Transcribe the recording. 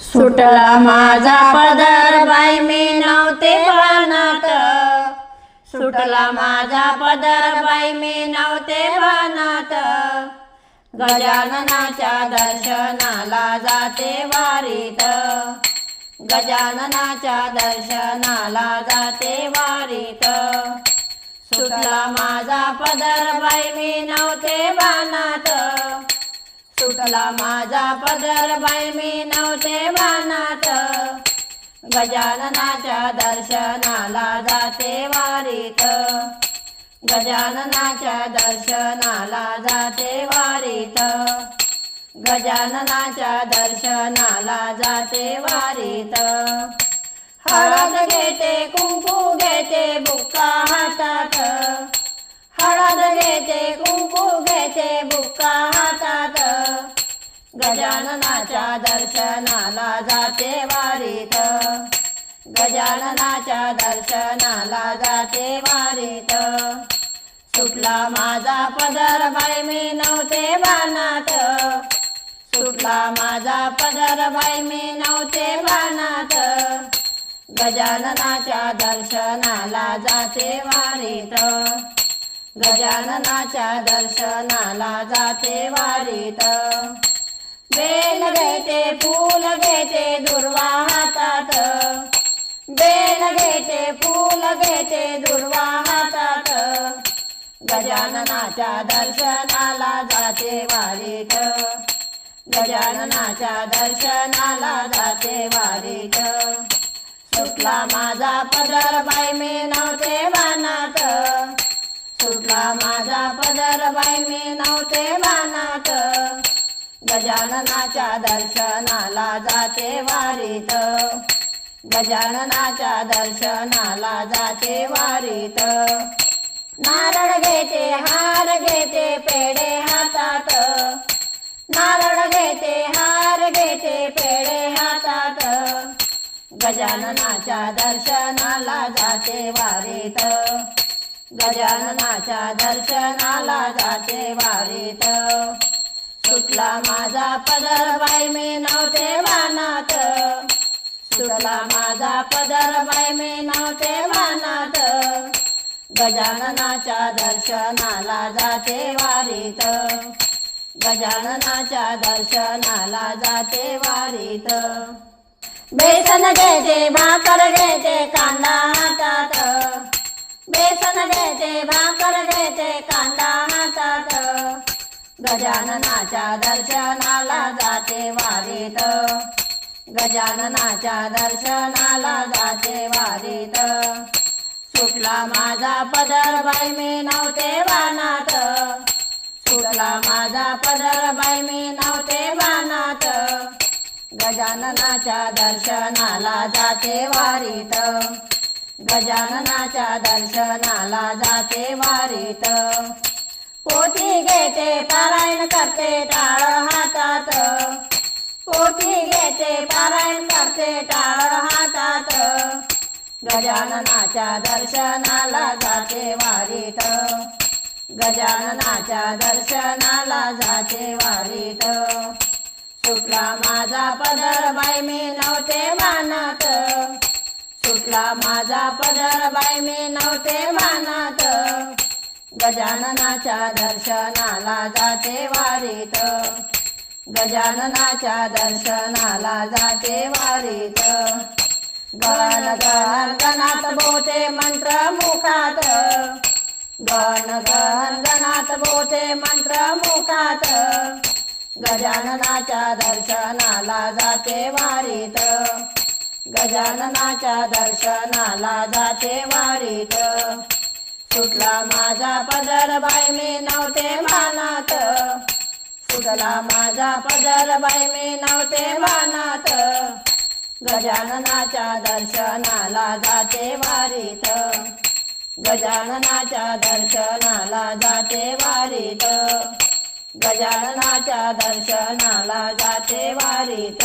सुटला माझा पदर बाई मी नव्हते भानात, सुटला माझा पदर बाई मी नव्हते भानात। गजाननाच्या दर्शनाला जाते वारीत, गजाननाच्या दर्शनाला जाते वारीत। सुटला माझा पदर बाई मी नव्हते भानात, सुटला माझा पदर बाई मी नव्हते भानात। गजाननाच्या दर्शनाला जाते वारीत, गजाननाच्या दर्शनाला जाते वारीत, गजाननाच्या दर्शनाला जाते वारीत। हळद घेते कुंकू घेते बुक्का हातात, हळद घेते कुंकू घेते बुक्का हातात। गजाननाच्या दर्शनाला जाते वारीत, गजाननाच्या दर्शनाला जाते वारीत। सुटला माझा पदर बाई मी नव्हते भानात, सुटला माझा पदर बाई मी नव्हते भानात। गजाननाच्या दर्शनाला जाते वारीत, गजाननाच्या दर्शनाला जाते वारीत। बेल घेते फूल घेते दुर्वा हातात, बेल घेते फूल घेते दुर्वा हातात। गजाननाच्या दर्शनाला जाते वारीत, गजाननाच्या दर्शनाला जाते वारीत। सुटला माझा पदर बाई मी नव्हते भानात, सुटला माझा पदर बाई मी नव्हते भानात। गजाननाच्या दर्शनाला जाते वारीत, गजाननाच्या दर्शनाला जाते वारीत। नारळ घेते हार घेते पेढे हातात, नारळ घेते हार घेते पेढे हातात। गजाननाच्या दर्शनाला जाते वारीत, गजाननाच्या दर्शनाला जाते वारीत। सुटला माझा पदर बाई मी नव्हते भानात, सुटला माझा पदर बाई मी नव्हते भानात। गजाननाच्या दर्शनाला जाते वारीत, गजाननाच्या दर्शनाला जाते वारीत। बेसन घेते भाकर घेते कांदा हातात, बेसन घेते भाकर घेते कांदा हातात। गजाननाच्या दर्शनाला जाते वारीत, गजाननाच्या दर्शनाला जाते वारीत। सुटला माझा पदर बाई मी नव्हते भानात, सुटला माझा पदर बाई मी नव्हते भानात। गजाननाच्या दर्शनाला जाते वारीत, गजाननाच्या दर्शनाला जाते वारीत। पोथी घेते पारायण करते टाळ हातात, पोथी घेते पारायण करते टाळ हातात। गजाननाच्या दर्शनाला जाते वारीत, गजाननाच्या दर्शनाला जाते वारीत। सुटला माझा पदर बाई मी नव्हते भानात, सुटला माझा पदर बाई मी नव्हते भानात। गजाननाच्या दर्शनाला जाते वारीत, गजाननाच्या दर्शनाला जाते वारीत। गण गण गणात बोटे मंत्र मुखात, गण गण गणात बोटे मंत्र मुखात। गजाननाच्या दर्शनाला जाते वारीत, गजाननाच्या दर्शनाला जाते वारीत। सुटला माझा पदर बाई मी नव्हते भानात, सुटला माझा पदर बाई मी नव्हते भानात। गजाननाच्या दर्शनाला जाते वारीत, गजाननाच्या दर्शनाला जाते वारीत, गजाननाच्या दर्शनाला जाते वारीत।